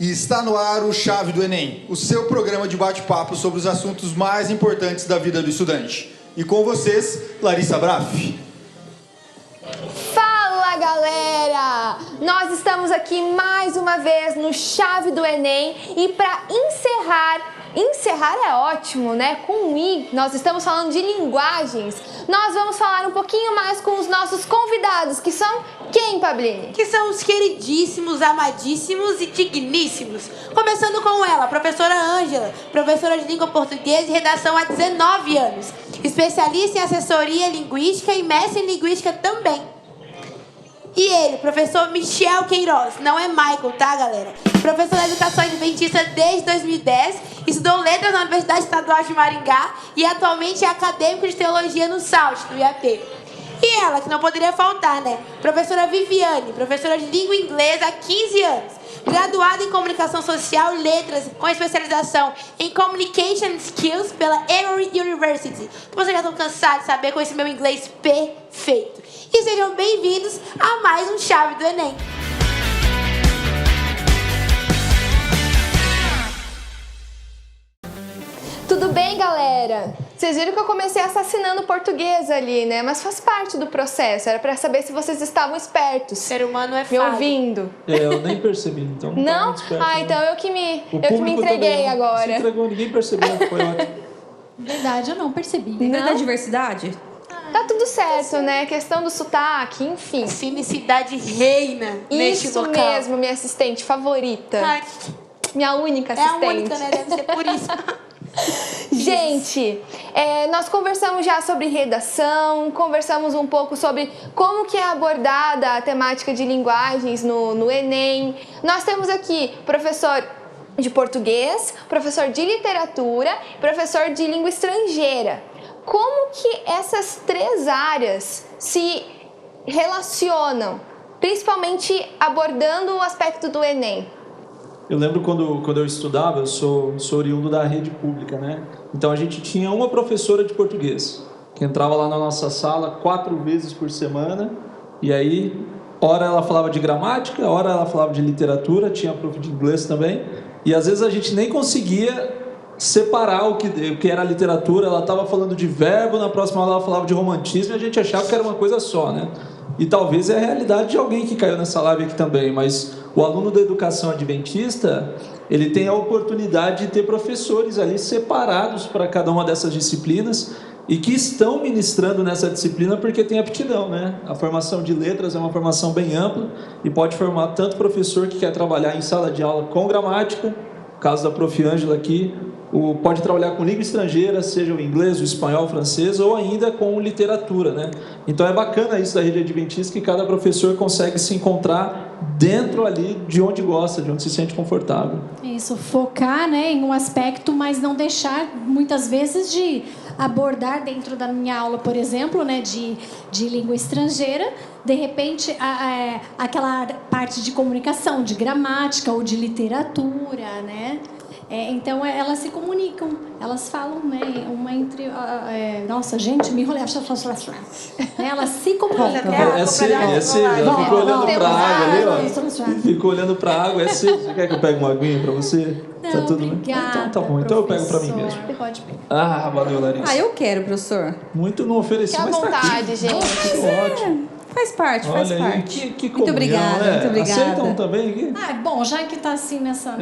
E está no ar o Chave do Enem, o seu programa de bate-papo sobre os assuntos mais importantes da vida do estudante. E com vocês, Larissa Braff. Fala, galera! Nós estamos aqui mais uma vez no Chave do Enem e para encerrar é ótimo, né? Com I, nós estamos falando de linguagens. Nós vamos falar um pouquinho mais com os nossos convidados, que são quem, Pablini? Que são os queridíssimos, amadíssimos e digníssimos. Começando com ela, a professora Ângela, professora de língua portuguesa e redação há 19 anos. Especialista em assessoria linguística e mestre em linguística também. E ele, professor Michel Queiroz, não é Michael, tá, galera? Professor de Educação Adventista desde 2010, estudou letras na Universidade Estadual de Maringá e atualmente é acadêmico de teologia no SAUT, no IAP. E ela, que não poderia faltar, né? Professora Viviane, professora de língua inglesa há 15 anos, graduada em Comunicação Social e Letras, com especialização em Communication Skills pela Emory University. Vocês já estão cansados de saber com esse meu inglês perfeito. E sejam bem-vindos a mais um Chave do Enem. Tudo bem, galera? Vocês viram que eu comecei assassinando português ali, né? Mas faz parte do processo. Era pra saber se vocês estavam espertos. Ser humano é me falho. ouvindo. Eu nem percebi, então não tá muito esperto, né? Então eu que me entreguei também agora. se entregou, ninguém percebeu, foi ótimo. Verdade, eu não percebi. Não? Da diversidade? Tá tudo certo, né? Questão do sotaque, enfim. A finicidade reina neste Isso local. mesmo, minha assistente favorita. Ai, Minha única é a assistente. única, né? Deve ser por isso. Gente, nós conversamos já sobre redação, conversamos um pouco sobre como que é abordada a temática de linguagens no Enem. Nós temos aqui professor de português, professor de literatura, professor de língua estrangeira. Como que essas três áreas se relacionam, principalmente abordando o aspecto do Enem? Eu lembro quando eu estudava, eu sou oriundo da rede pública, né? Então a gente tinha uma professora de português, que entrava lá na nossa sala 4 vezes por semana, e aí, hora ela falava de gramática, hora ela falava de literatura, tinha prof de inglês também, e às vezes a gente nem conseguia separar o que era literatura. Ela estava falando de verbo, na próxima aula ela falava de romantismo, e a gente achava que era uma coisa só, né? E talvez é a realidade de alguém que caiu nessa live aqui também, mas o aluno da educação adventista, ele tem a oportunidade de ter professores ali separados para cada uma dessas disciplinas e que estão ministrando nessa disciplina porque tem aptidão, né? A formação de letras é uma formação bem ampla e pode formar tanto professor que quer trabalhar em sala de aula com gramática, no caso da prof. Ângela aqui, pode trabalhar com língua estrangeira, seja o inglês, o espanhol, o francês, ou ainda com literatura, né? Então é bacana isso da rede adventista, que cada professor consegue se encontrar dentro ali de onde gosta, de onde se sente confortável. Isso, focar, né, em um aspecto, mas não deixar, muitas vezes, de abordar dentro da minha aula, por exemplo, né, de língua estrangeira, de repente, aquela parte de comunicação, de gramática ou de literatura, né? Então elas se comunicam, elas falam, né, uma entre... nossa, gente, me enrolei. Elas se comunicam. É cedo, ela ficou olhando para a água ali, ó. Ficou olhando para a água, é cedo. Você quer que eu pegue uma aguinha para você? Não, tá tudo obrigada, bem? Então tá bom, então eu pego para mim mesmo. Pode pegar. Ah, valeu, Larissa. Eu quero, professor. Muito não ofereci, Fique à mas tá vontade, aqui. gente. Ótimo. Faz parte, faz Olha aí, parte. que Muito comunhão, obrigada, né? muito obrigada. Aceitam também aqui? Bom, já que tá assim nessa...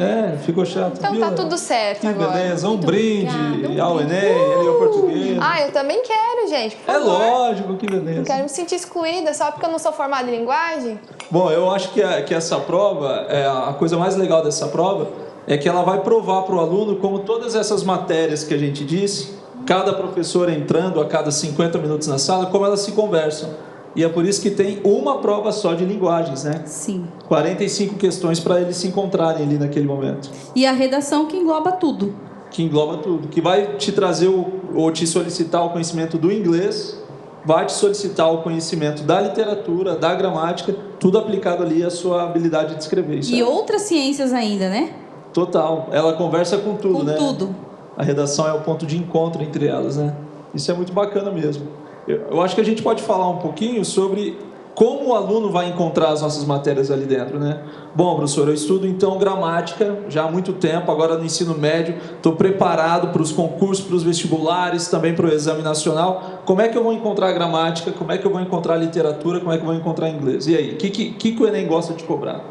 Ficou chato. Então viu? tá tudo certo Que agora. beleza, Muito brinde obrigada, ao Enem, ele é o português. Eu também quero, gente, por É favor. lógico, que beleza. Não quero me sentir excluída só porque eu não sou formada em linguagem. Bom, eu acho que essa prova, a coisa mais legal dessa prova é que ela vai provar para o aluno como todas essas matérias que a gente disse, cada professor entrando a cada 50 minutos na sala, como elas se conversam. E é por isso que tem uma prova só de linguagens, né? Sim. 45 questões para eles se encontrarem ali naquele momento. E a redação que engloba tudo. Que engloba tudo. Que vai te trazer ou te solicitar o conhecimento do inglês, vai te solicitar o conhecimento da literatura, da gramática, tudo aplicado ali à sua habilidade de escrever. Isso E outras ciências ainda, né? Total. Ela conversa com tudo, né? Com tudo. A redação é o ponto de encontro entre elas, né? Isso é muito bacana mesmo. Eu acho que a gente pode falar um pouquinho sobre como o aluno vai encontrar as nossas matérias ali dentro, né? Bom, professor, eu estudo então gramática já há muito tempo, agora no ensino médio, estou preparado para os concursos, para os vestibulares, também para o exame nacional. Como é que eu vou encontrar gramática? Como é que eu vou encontrar literatura? Como é que eu vou encontrar inglês? E aí, o que o Enem gosta de cobrar?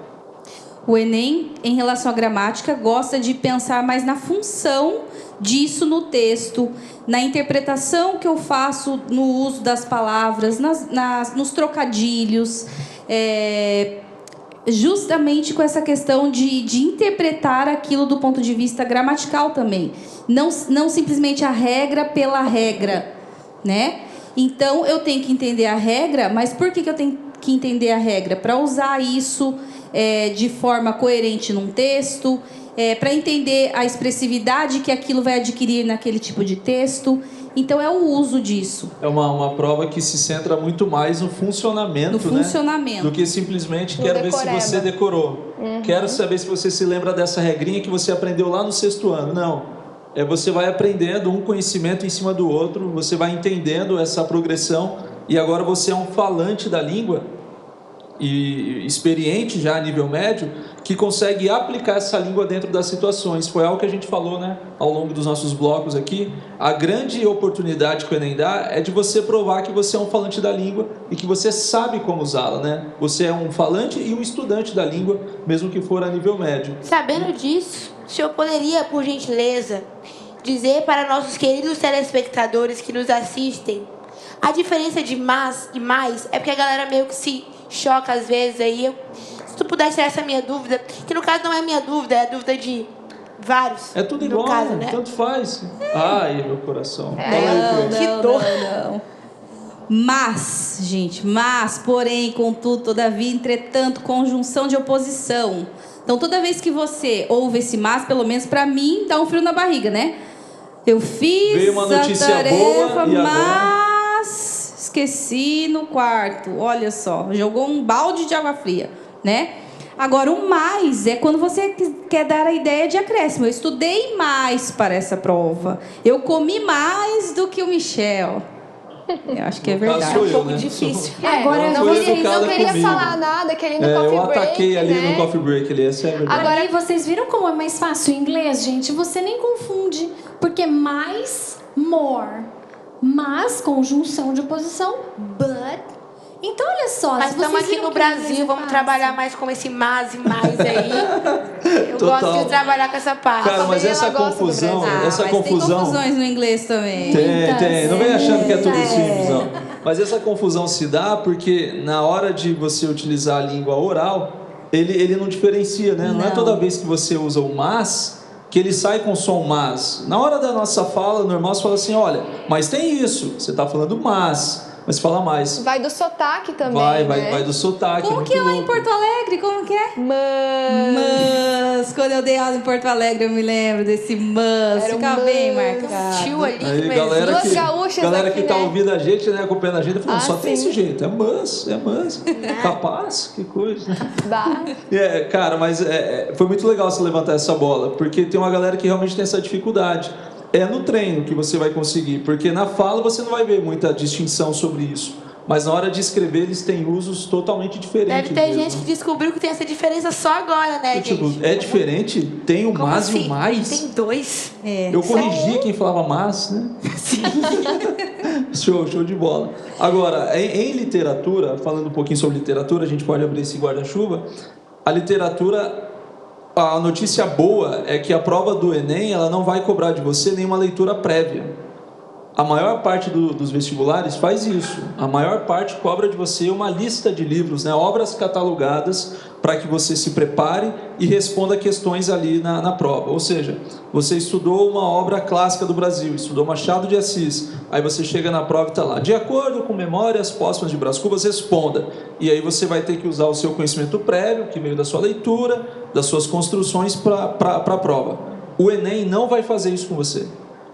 O Enem, em relação à gramática, gosta de pensar mais na função disso no texto, na interpretação que eu faço no uso das palavras, nos trocadilhos, justamente com essa questão de interpretar aquilo do ponto de vista gramatical também. Não simplesmente a regra pela regra, né? Então, eu tenho que entender a regra, mas por que eu tenho que entender a regra? Para usar isso de forma coerente num texto, para entender a expressividade que aquilo vai adquirir naquele tipo de texto. Então, é o uso disso. É uma prova que se centra muito mais no funcionamento, né? Do que simplesmente quero ver se você decorou. Quero saber se você se lembra dessa regrinha que você aprendeu lá no 6º ano. Não. Você vai aprendendo um conhecimento em cima do outro, você vai entendendo essa progressão e agora você é um falante da língua e experiente já a nível médio, que consegue aplicar essa língua dentro das situações. Foi algo que a gente falou, né, ao longo dos nossos blocos aqui. A grande oportunidade que o Enem dá é de você provar que você é um falante da língua e que você sabe como usá-la, né? Você é um falante e um estudante da língua, mesmo que for a nível médio. Sabendo disso, o senhor poderia, por gentileza, dizer para nossos queridos telespectadores que nos assistem a diferença de mas e mais? É porque a galera meio que se choca às vezes aí. Se tu puder tirar essa minha dúvida, que no caso não é minha dúvida, é a dúvida de vários. É tudo igual, caso, né? Tanto faz. Ai, meu coração. Que dor. Não. Mas, gente, porém, contudo, todavia, entretanto, conjunção de oposição. Então, toda vez que você ouve esse mas, pelo menos para mim, dá um frio na barriga, né? Eu fiz Veio uma notícia tarefa, boa, e agora? mas esqueci no quarto. Olha só, jogou um balde de água fria, né? Agora, o mais é quando você quer dar a ideia de acréscimo. Eu estudei mais para essa prova. Eu comi mais do que o Michel. Eu acho que é verdade. É um pouco difícil. Agora, eu não queria comigo. falar nada, que ele no coffee break, eu ataquei ali né? no coffee break, ali, essa é a verdade. Agora, vocês viram como é mais fácil o inglês, gente? Você nem confunde, porque mais, more. Mas, conjunção de oposição, but. Então, olha só. Mas se estamos vocês aqui viram no que o inglês Brasil, é vamos fácil. trabalhar mais com esse mas e mais aí. Eu Total. gosto de trabalhar com essa parte. Cara, mas essa gosta do confusão, Brasil. essa mas confusão... tem confusões no inglês também. Tem. Não vem achando que é tudo simples, não. Mas essa confusão se dá porque na hora de você utilizar a língua oral, ele não diferencia, né? Não é toda vez que você usa o mas que ele sai com som mas. Na hora da nossa fala, normal, você fala assim, olha, mas tem isso. Você está falando mas fala mais. Vai do sotaque também, Vai do sotaque. Como que é lá em Porto Alegre? Como que é? Mas. Quando eu dei aula em Porto Alegre, eu me lembro desse mas. Era Fica um bem mas. marcado. Tio ali, Aí, mesmo. Duas gaúchas galera aqui, que tá né? ouvindo a gente, né, acompanhando a gente, falando, só tem sim. esse jeito, é mas. Capaz, que coisa. Bah. Cara, mas foi muito legal você levantar essa bola, porque tem uma galera que realmente tem essa dificuldade. É no treino que você vai conseguir, porque na fala você não vai ver muita distinção sobre isso. Mas na hora de escrever, eles têm usos totalmente diferentes. Deve ter mesmo. gente que descobriu que tem essa diferença só agora, né, Tipo, gente? é diferente? Tem o Como mas e assim? o mais? Tem dois. Eu corrigi quem falava mas, né? show de bola. Agora, em literatura, falando um pouquinho sobre literatura, a gente pode abrir esse guarda-chuva. A literatura, a notícia boa é que a prova do Enem, ela não vai cobrar de você nenhuma leitura prévia. A maior parte dos vestibulares faz isso. A maior parte cobra de você uma lista de livros, né, obras catalogadas, para que você se prepare e responda questões ali na prova. Ou seja, você estudou uma obra clássica do Brasil, estudou Machado de Assis, aí você chega na prova e está lá, de acordo com Memórias Póstumas de Brás Cubas, responda. E aí você vai ter que usar o seu conhecimento prévio, que veio da sua leitura, das suas construções para a prova. O Enem não vai fazer isso com você.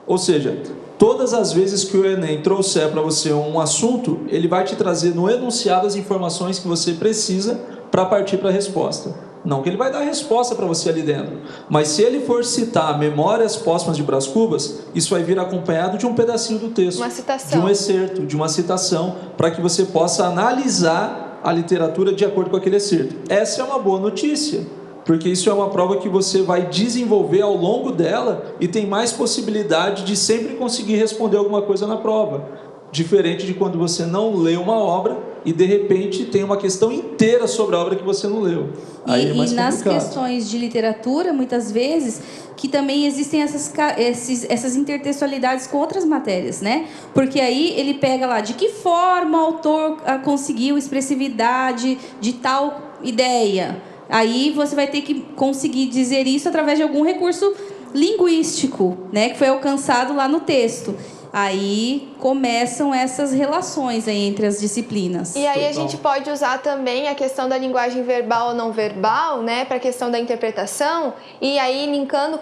Ou seja, todas as vezes que o Enem trouxer para você um assunto, ele vai te trazer no enunciado as informações que você precisa para partir para a resposta. Não que ele vai dar a resposta para você ali dentro, mas se ele for citar Memórias Póstumas de Brás Cubas, isso vai vir acompanhado de um pedacinho do texto, Uma citação. de um excerto, de uma citação, para que você possa analisar a literatura de acordo com aquele excerto. Essa é uma boa notícia, porque isso é uma prova que você vai desenvolver ao longo dela e tem mais possibilidade de sempre conseguir responder alguma coisa na prova. Diferente de quando você não lê uma obra e, de repente, tem uma questão inteira sobre a obra que você não leu. Aí é mais e nas complicado. questões de literatura, muitas vezes, que também existem essas intertextualidades com outras matérias, né? Porque aí ele pega lá de que forma o autor conseguiu expressividade de tal ideia. Aí você vai ter que conseguir dizer isso através de algum recurso linguístico, né? Que foi alcançado lá no texto. Aí começam essas relações aí entre as disciplinas. E aí a gente pode usar também a questão da linguagem verbal ou não verbal, né, para a questão da interpretação, e aí linkando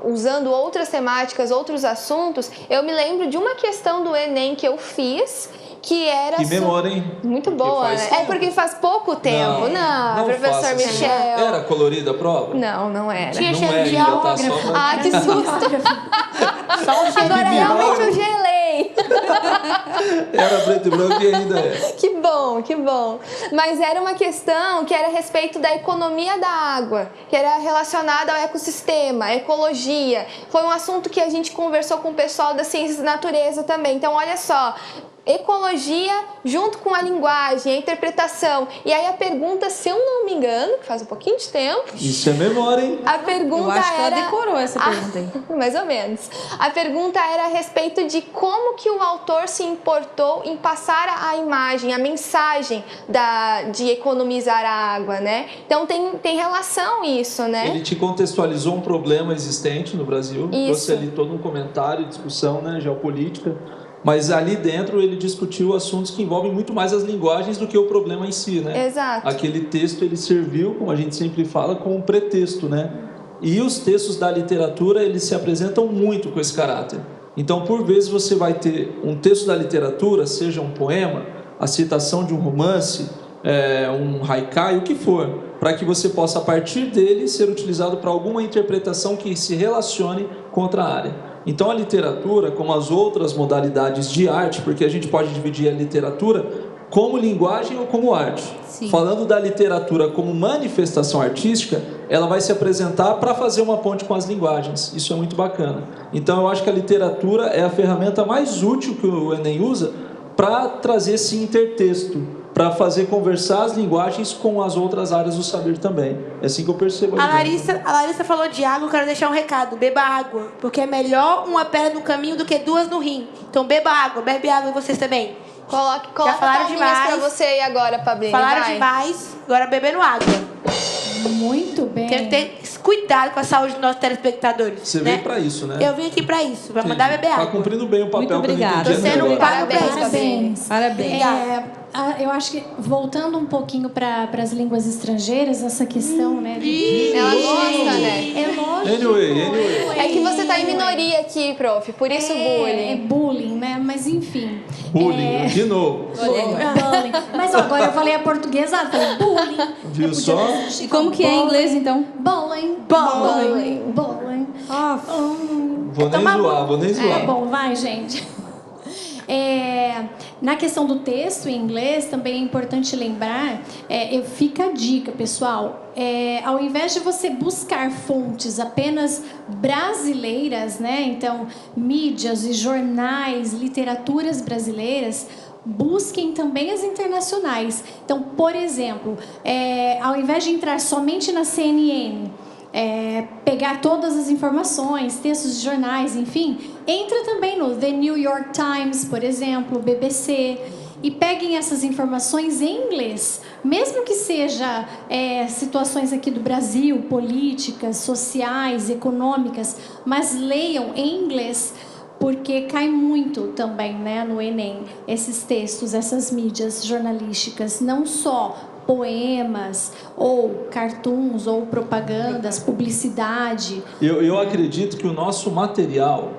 usando outras temáticas, outros assuntos. Eu me lembro de uma questão do Enem que eu fiz, que era... Que memória, hein? Muito boa, né? É porque faz pouco tempo. Não, professor Michel. Era colorida a prova? Não era. Tinha Não cheiro de ainda, tá? aerógrafo. Só Ah, que susto! Só um cheiro Agora de realmente eu gelei. Era preto e branco e ainda é. Que bom, que bom. Mas era uma questão que era a respeito da economia da água, que era relacionada ao ecossistema, à ecologia. Foi um assunto que a gente conversou com o pessoal das ciências da natureza também. Então, olha só, ecologia junto com a linguagem, a interpretação. E aí a pergunta, se eu não me engano, que faz um pouquinho de tempo... Isso é memória, hein? A pergunta Eu acho que era... ela decorou essa pergunta aí. Mais ou menos. A pergunta era a respeito de como que o autor se importou em passar a imagem, a mensagem de economizar a água, né? Então tem relação isso, né? Ele te contextualizou um problema existente no Brasil. Isso. Você ali todo um comentário, discussão, né, geopolítica. Mas ali dentro ele discutiu assuntos que envolvem muito mais as linguagens do que o problema em si, né? Exato. Aquele texto ele serviu, como a gente sempre fala, como um pretexto, né? E os textos da literatura, eles se apresentam muito com esse caráter. Então, por vezes, você vai ter um texto da literatura, seja um poema, a citação de um romance, um haikai, o que for, para que você possa, a partir dele, ser utilizado para alguma interpretação que se relacione com outra área. Então, a literatura, como as outras modalidades de arte, porque a gente pode dividir a literatura como linguagem ou como arte. Sim. Falando da literatura como manifestação artística, ela vai se apresentar para fazer uma ponte com as linguagens. Isso é muito bacana. Então, eu acho que a literatura é a ferramenta mais útil que o Enem usa para trazer esse intertexto, para fazer conversar as linguagens com as outras áreas do saber também. É assim que eu percebo. A Larissa falou de água, eu quero deixar um recado. Beba água, porque é melhor uma pedra no caminho do que duas no rim. Então beba água, bebe água e vocês também. Coloca falaram palminhas demais. pra você aí agora, Pablini. Falaram vai. demais, agora bebendo água. Muito bem. Tem que ter cuidado com a saúde dos nossos telespectadores. Você né? veio para isso, né? Eu vim aqui pra isso, pra mandar beber água. Está cumprindo bem o papel Muito que a gente obrigada. entendi Tô sendo agora. pago pra isso, Parabéns. Parabéns. Eu acho que, voltando um pouquinho para as línguas estrangeiras, essa questão, né? Ela gosta, né? É lógico. Anyway. É que você tá em minoria aqui, prof. Por isso É bullying. bullying, né? Mas enfim. Bullying, de novo. Bullying. Mas agora eu falei a portuguesa, falei bullying. Viu só? E como que é em inglês, então? Bullying. Bullying. Bullying. Vou nem zoar. Bom, vai, gente. Na questão do texto em inglês, também é importante lembrar, fica a dica, pessoal, ao invés de você buscar fontes apenas brasileiras, né? Então, mídias e jornais, literaturas brasileiras, busquem também as internacionais. Então, por exemplo, ao invés de entrar somente na CNN, pegar todas as informações, textos de jornais, enfim, entra também no The New York Times, por exemplo, BBC, e peguem essas informações em inglês, mesmo que seja situações aqui do Brasil, políticas, sociais, econômicas, mas leiam em inglês, porque cai muito também, né, no Enem, esses textos, essas mídias jornalísticas, não só poemas, ou cartoons, ou propagandas, publicidade. Eu acredito que o nosso material,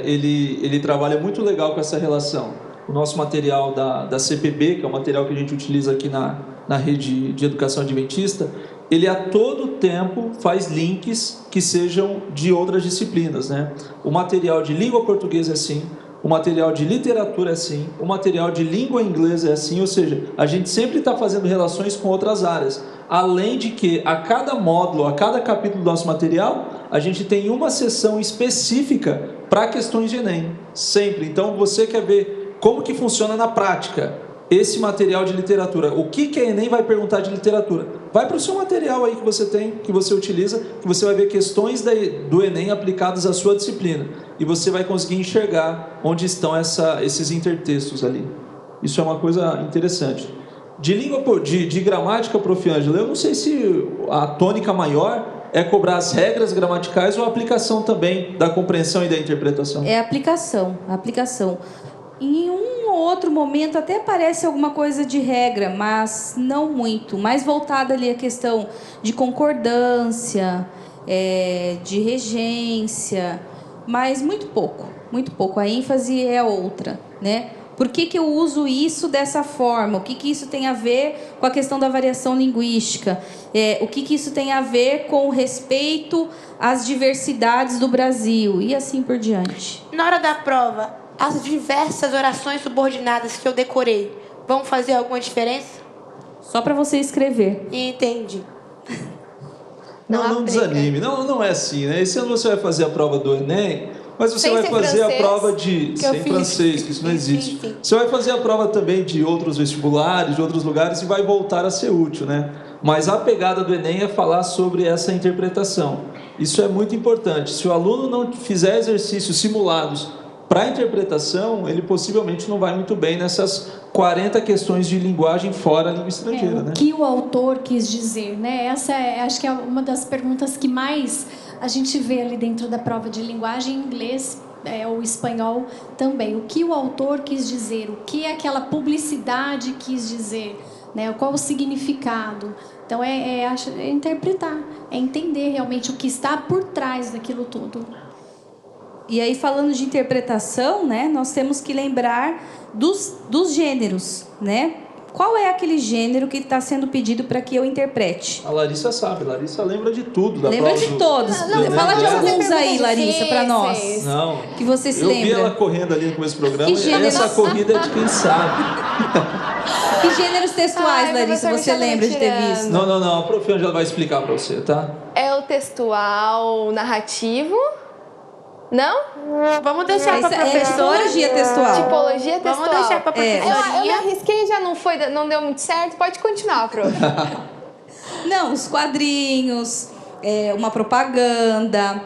ele trabalha muito legal com essa relação. O nosso material da CPB, que é o material que a gente utiliza aqui na rede de educação adventista, ele a todo tempo faz links que sejam de outras disciplinas, né? O material de língua portuguesa é assim, o material de literatura é assim, o material de língua inglesa é assim, ou seja, a gente sempre está fazendo relações com outras áreas. Além de que a cada módulo, a cada capítulo do nosso material, a gente tem uma sessão específica para questões de Enem, sempre. Então, você quer ver como que funciona na prática esse material de literatura. O que a Enem vai perguntar de literatura? Vai para o seu material aí que você tem, que você utiliza, que você vai ver questões do Enem aplicadas à sua disciplina. E você vai conseguir enxergar onde estão esses intertextos ali. Isso é uma coisa interessante. De gramática, Prof. Ângela, eu não sei se a tônica maior é cobrar as regras gramaticais ou a aplicação também da compreensão e da interpretação. É a aplicação. Em um ou outro momento até aparece alguma coisa de regra, mas não muito. Mais voltada ali a questão de concordância, de regência, mas muito pouco. A ênfase é outra, né? Por que eu uso isso dessa forma? O que isso tem a ver com a questão da variação linguística? O que isso tem a ver com respeito às diversidades do Brasil? E assim por diante. Na hora da prova, as diversas orações subordinadas que eu decorei vão fazer alguma diferença? Só para você escrever. Entendi. Não desanime. Não é assim, né? Esse ano você vai fazer a prova do Enem, mas você vai fazer francês, a prova sem francês, que isso não existe. Você vai fazer a prova também de outros vestibulares, de outros lugares, e vai voltar a ser útil, né? Mas a pegada do Enem é falar sobre essa interpretação. Isso é muito importante. Se o aluno não fizer exercícios simulados para a interpretação, ele possivelmente não vai muito bem nessas 40 questões de linguagem fora a língua estrangeira, né? O que o autor quis dizer, né? Essa acho que é uma das perguntas que mais a gente vê ali dentro da prova de linguagem em inglês, ou espanhol também. O que o autor quis dizer, o que aquela publicidade quis dizer, né? Qual o significado. Então, é interpretar, é entender realmente o que está por trás daquilo tudo. E aí, falando de interpretação, né, nós temos que lembrar dos gêneros, né? Qual é aquele gênero que está sendo pedido para que eu interprete? A Larissa sabe, Larissa lembra de tudo. Lembra de todos. Fala de alguns aí, Larissa, para nós. Não. Que você se lembra. lembra. Eu vi ela correndo ali no começo do programa, Que gênero? e essa corrida é de quem sabe. Que gêneros textuais, Larissa, você lembra de ter visto? Não. A Prof. Ângela vai explicar para você, tá? É o textual narrativo. Não? Vamos deixar para a professora. Tipologia textual. Tipologia textual. Vamos deixar para a professorinha. Eu me arrisquei, já não deu muito certo. Pode continuar, prof. Não, os quadrinhos, uma propaganda,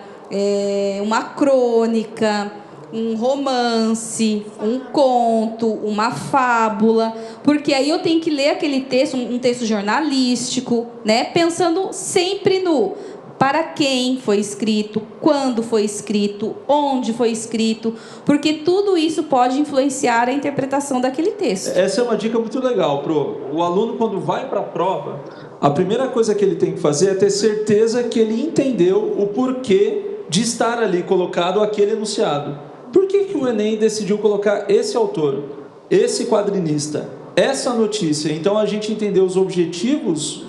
uma crônica, um romance, um conto, uma fábula, porque aí eu tenho que ler aquele texto, um texto jornalístico, né? Pensando sempre no para quem foi escrito, quando foi escrito, onde foi escrito, porque tudo isso pode influenciar a interpretação daquele texto. Essa é uma dica muito legal, o aluno, quando vai para a prova, a primeira coisa que ele tem que fazer é ter certeza que ele entendeu o porquê de estar ali colocado aquele enunciado. Por que o Enem decidiu colocar esse autor, esse quadrinista, essa notícia? Então, a gente entender os objetivos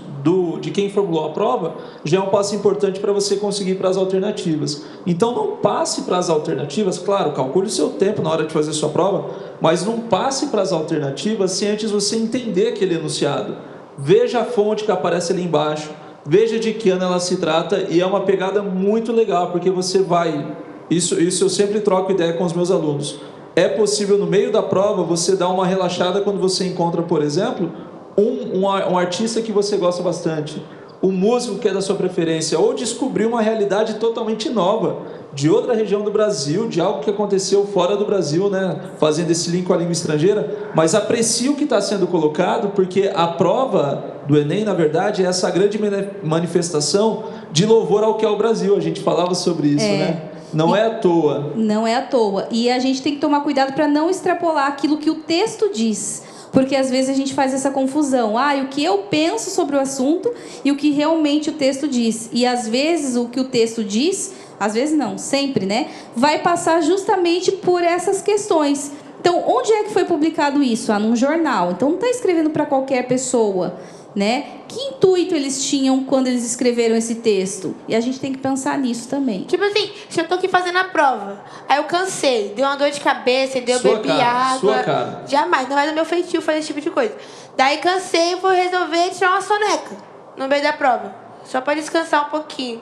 de quem formulou a prova já é um passo importante para você conseguir para as alternativas. Então, não passe para as alternativas, claro, calcule o seu tempo na hora de fazer a sua prova, mas não passe para as alternativas sem antes você entender aquele enunciado. Veja a fonte que aparece ali embaixo, veja de que ano ela se trata, e é uma pegada muito legal, porque você vai... Isso eu sempre troco ideia com os meus alunos. É possível, no meio da prova, você dar uma relaxada quando você encontra, por exemplo, um artista que você gosta bastante, um músico que é da sua preferência, ou descobrir uma realidade totalmente nova, de outra região do Brasil, de algo que aconteceu fora do Brasil, né? Fazendo esse link com a língua estrangeira, mas aprecie o que está sendo colocado, porque a prova do Enem, na verdade, é essa grande manifestação de louvor ao que é o Brasil. A gente falava sobre isso, né? Não é à toa. Não é à toa. E a gente tem que tomar cuidado para não extrapolar aquilo que o texto diz. Porque às vezes a gente faz essa confusão. O que eu penso sobre o assunto e o que realmente o texto diz. E às vezes o que o texto diz, às vezes não, sempre, né? Vai passar justamente por essas questões. Então, onde é que foi publicado isso? Num jornal. Então, não está escrevendo para qualquer pessoa, né? Que intuito eles tinham quando eles escreveram esse texto? E a gente tem que pensar nisso também. Tipo assim, se eu tô aqui fazendo a prova, aí eu cansei, deu uma dor de cabeça, eu Sua bebi cara, água. sua cara. Jamais, não é do meu feitio fazer esse tipo de coisa. Daí cansei, vou resolver tirar uma soneca no meio da prova. Só pra descansar um pouquinho.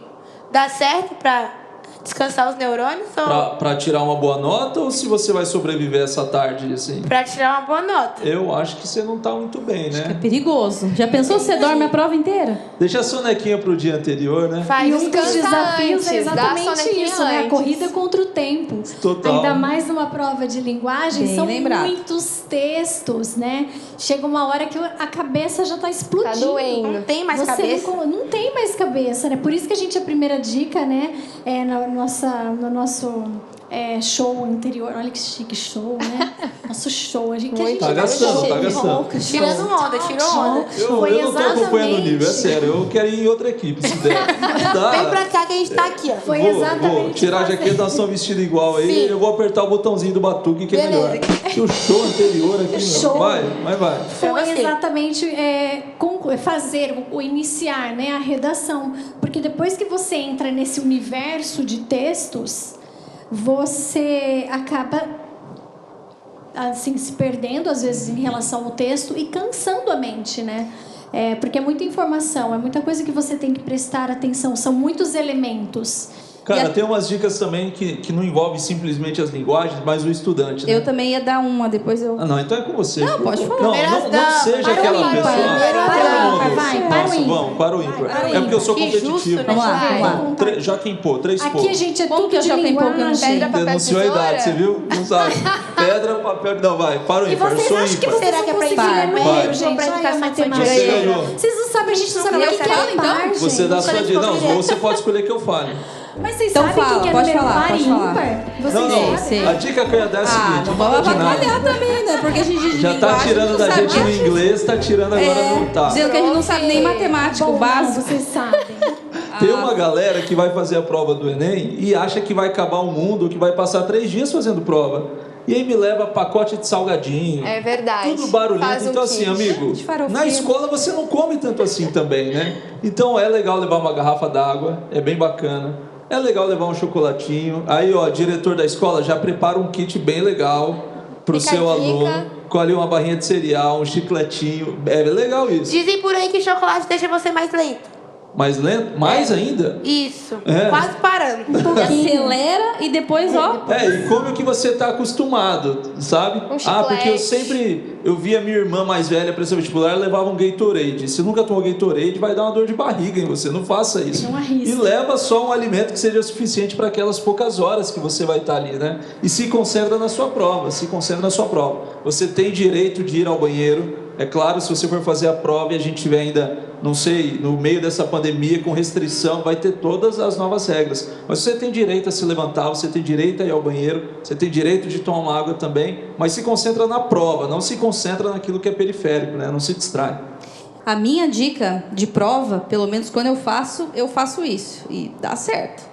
Dá certo pra descansar os neurônios? Ou Pra tirar uma boa nota ou se você vai sobreviver essa tarde, assim? pra tirar uma boa nota? Eu acho que você não tá muito bem, É né? perigoso. Já pensou se você dorme a prova inteira? Deixa a sonequinha pro dia anterior, né? Faz E um dos Descansa desafios é antes, dá exatamente sonequinha isso, né? A antes. corrida contra o tempo. Total. Ainda mais numa prova de linguagem, Bem são lembrado. muitos textos, né? Chega uma hora que a cabeça já está explodindo. Tá doendo. Não tem mais Você cabeça. não tem mais cabeça, né? Por isso que a primeira dica, né? No nosso show anterior. Olha que chique show, né? Nosso show. A gente Tá gastando, tá gastando. Tirando onda, tirou onda. Foi Eu não tô acompanhando o nível, é exatamente- sério. Eu quero ir em outra equipe, se der. Dá. Vem pra cá que a gente tá aqui, ó. Foi Vou exatamente tirar a fazer- jaqueta, nós estamos vestidos igual aí. Sim. Eu vou apertar o botãozinho do batuque que é Beleza. melhor. E o show anterior aqui, meu. Show. Vai, mas vai. Foi Pra você. exatamente fazer, o iniciar, né, a redação. Porque depois que você entra nesse universo de textos, você acaba assim, se perdendo, às vezes, em relação ao texto e cansando a mente, né? Porque é muita informação, é muita coisa que você tem que prestar atenção, são muitos elementos. Cara, tem umas dicas também que não envolvem simplesmente as linguagens, mas o estudante, né? Eu também ia dar uma, depois eu... Ah, não, então é com você. Não, pode falar. Não, Primeiras não damas. seja Para o aquela ímpar, pessoa. para o ímpar, vai, para o Nossa, ímpar. vamos, para o ímpar. Para o É porque eu sou ímpar. Que competitivo. justo, né? Vamos lá, Vai, vamos lá. Joaquim Pô, 3 Aqui pontos. a gente é Como tudo que eu de já tenho pouco, eu não sei. Pedra, papel, Denunciou a tesoura. idade, você viu? Não sabe. Pedra, papel... Não, vai, para o E ímpar. Eu vocês sou acham que ímpar. vocês Será vão que é pra conseguir ensinar ler mesmo? número, Pra gente? Olha a educação matemática. Você ganhou. Vocês não sabem, a gente não sabe nem o que é fala, então. par, Você gente. dá a sua Nunca dica. Não, descobrirei. você pode escolher que eu fale. Mas vocês Então sabem fala, o que é pode número falar, par e pode falar. ímpar? Vocês Não, não. sei. A dica que eu ia dar é a seguinte. Não vamos de nada. avacalhar também, né? Porque a gente de Já tá linguagem tirando não da sabe gente no nem- inglês, tá tirando agora no tá. Dizendo que a gente não sabe nem matemática, Bom, o básico. não, vocês sabem. Tem uma galera que vai fazer a prova do Enem e acha que vai acabar o mundo, que vai passar 3 dias fazendo prova. E aí me leva pacote de salgadinho. É verdade. Tudo barulhento. Faz um Então, assim, kit. amigo, De farofeiro. na escola você não come tanto assim também, né? Então é legal levar uma garrafa d'água, é bem bacana. É legal levar um chocolatinho. Aí, ó, diretor da escola já prepara um kit bem legal pro Fica a seu dica. aluno. Colhe uma barrinha de cereal, um chicletinho. É legal isso. Dizem por aí que chocolate deixa você mais lento. Mais lento? Mais ainda? Isso. É. Quase parando. E acelera e depois, ó... E come o que você tá acostumado, sabe? Um Porque eu chiclete. sempre... Eu vi a minha irmã mais velha para esse vestibular, ela levava um Gatorade. Se nunca tomou Gatorade, vai dar uma dor de barriga em você. Não faça isso. Não arrisque. E leva só um alimento que seja suficiente para aquelas poucas horas que você vai estar ali, né? E se concentra na sua prova. Se concentra na sua prova. Você tem direito de ir ao banheiro. É claro, se você for fazer a prova e a gente tiver ainda, não sei, no meio dessa pandemia com restrição, vai ter todas as novas regras. Mas você tem direito a se levantar, você tem direito a ir ao banheiro, você tem direito de tomar uma água também, mas se concentra na prova, não se concentra naquilo que é periférico, né? Não se distrai. A minha dica de prova, pelo menos quando eu faço isso. E dá certo.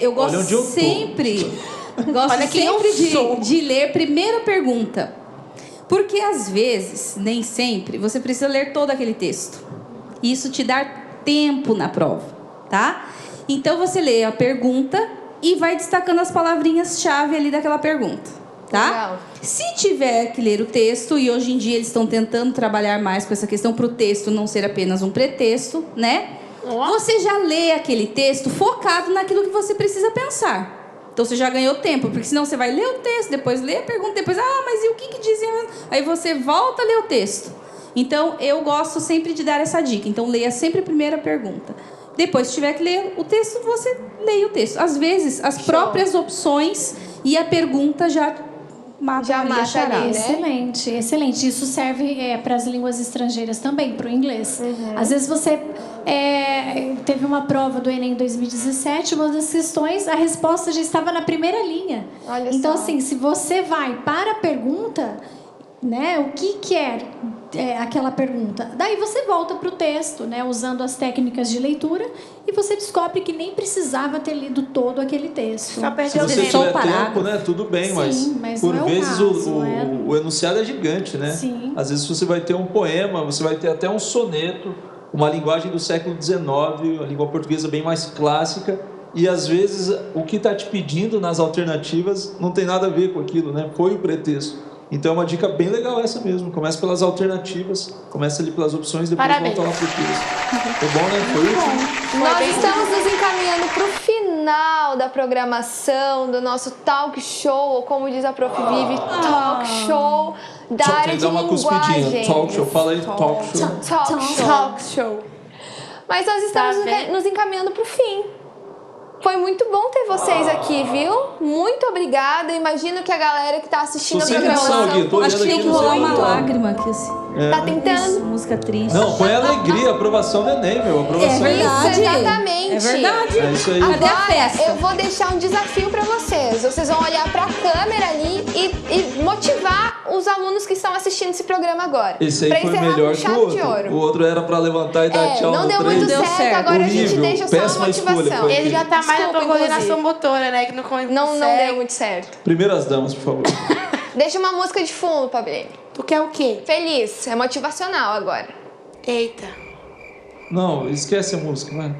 Eu gosto Olha onde eu tô. sempre... Gosto Olha quem eu sou. sempre de ler primeiro a pergunta. Porque às vezes, nem sempre, você precisa ler todo aquele texto. E isso te dá tempo na prova, tá? Então você lê a pergunta e vai destacando as palavrinhas-chave ali daquela pergunta, tá? Legal. Se tiver que ler o texto, e hoje em dia eles estão tentando trabalhar mais com essa questão para o texto não ser apenas um pretexto, né? Você já lê aquele texto focado naquilo que você precisa pensar. Então você já ganhou tempo, porque senão você vai ler o texto, depois lê a pergunta, depois, mas e o que dizia? Aí você volta a ler o texto. Então eu gosto sempre de dar essa dica. Então leia sempre a primeira pergunta. Depois, se tiver que ler o texto, você leia o texto. Às vezes, as próprias opções e a pergunta já matam Já ali a mata charada. ali, né? Excelente, excelente. Isso serve para as línguas estrangeiras também, para o inglês. Às vezes você teve uma prova do Enem 2017, uma das questões, a resposta já estava na primeira linha. Olha então, só. assim, se você vai para a pergunta, né? O que quer aquela pergunta? Daí você volta para o texto, né? Usando as técnicas de leitura, e você descobre que nem precisava ter lido todo aquele texto. Só Se perdeu o você tempo. só um tiver parágrafo. tempo, né, tudo bem, Sim, mas por não é o vezes caso, o enunciado é gigante, né? Sim. Às vezes você vai ter um poema, você vai ter até um soneto, uma linguagem do século XIX, a língua portuguesa bem mais clássica, e às vezes o que está te pedindo nas alternativas não tem nada a ver com aquilo, né? Foi o pretexto. Então é uma dica bem legal essa mesmo. Começa pelas alternativas, começa ali pelas opções, depois Parabéns. volta lá pro texto. Foi bom, né? Foi útil. Nós estamos nos encaminhando para o final da programação do nosso talk show, ou como diz a Prof. Vivi, talk show da Só área tem que de dar uma cuspidinha. linguagem. Talk show, fala aí, talk show. Talk show. Talk show. Mas nós estamos Tá bem. nos encaminhando para o fim. Foi muito bom ter vocês aqui, viu? Muito obrigada. Imagino que a galera que está assistindo a Tô sem edição, programação Gui, tô Acho que olhando tem aqui, que não sei rolar uma como tá. lágrima aqui, assim. tá tentando. Isso, música triste. Não, põe alegria, aprovação do Enem, meu. Aprovação. verdade. Isso, exatamente. É verdade. É isso aí. Cadê a Agora, festa? eu vou deixar um desafio para vocês. Vocês vão olhar para a câmera ali e motivar os alunos que estão assistindo esse programa agora. Esse aí Pra foi encerrar com melhor que chave o de outro. ouro. O outro era pra levantar e dar tchau não no deu trem. muito Deu certo, certo. agora a gente Horrível, deixa só a péssima escolha motivação. foi. Ele já tá mais na Desculpa, tua coordenação inclusive. motora, né? Que não Não consegue. deu muito certo. Primeiras damas, por favor. Deixa uma música de fundo, Pablo. Tu quer o quê? Feliz, é motivacional agora. Eita. Não, esquece a música, vai.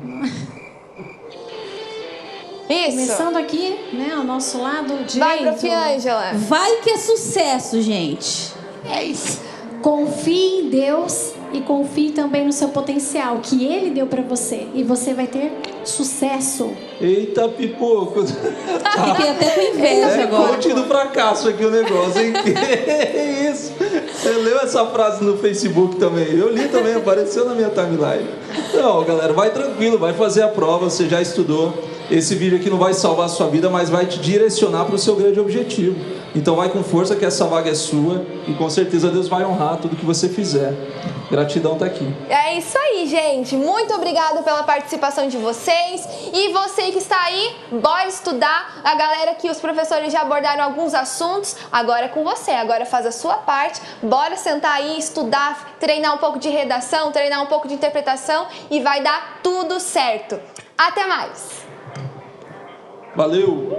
Isso. Começando aqui, né, ao nosso lado direito. Vai, Prof. Ângela. Vai que é sucesso, gente. É isso. Confie em Deus e confie também no seu potencial, que Ele deu pra você. E você vai ter sucesso. Eita, pipoco. Fiquei até com inveja É agora. coach do fracasso aqui o negócio, hein? Que isso? Você leu essa frase no Facebook também? Eu li também, apareceu na minha timeline. Não, galera, vai tranquilo, vai fazer a prova, você já estudou. Esse vídeo aqui não vai salvar a sua vida, mas vai te direcionar para o seu grande objetivo. Então vai com força que essa vaga é sua e com certeza Deus vai honrar tudo que você fizer. Gratidão tá aqui. É isso aí, gente. Muito obrigada pela participação de vocês. E você que está aí, bora estudar. A galera que os professores já abordaram alguns assuntos, agora é com você. Agora faz a sua parte. Bora sentar aí, estudar, treinar um pouco de redação, treinar um pouco de interpretação e vai dar tudo certo. Até mais! Valeu!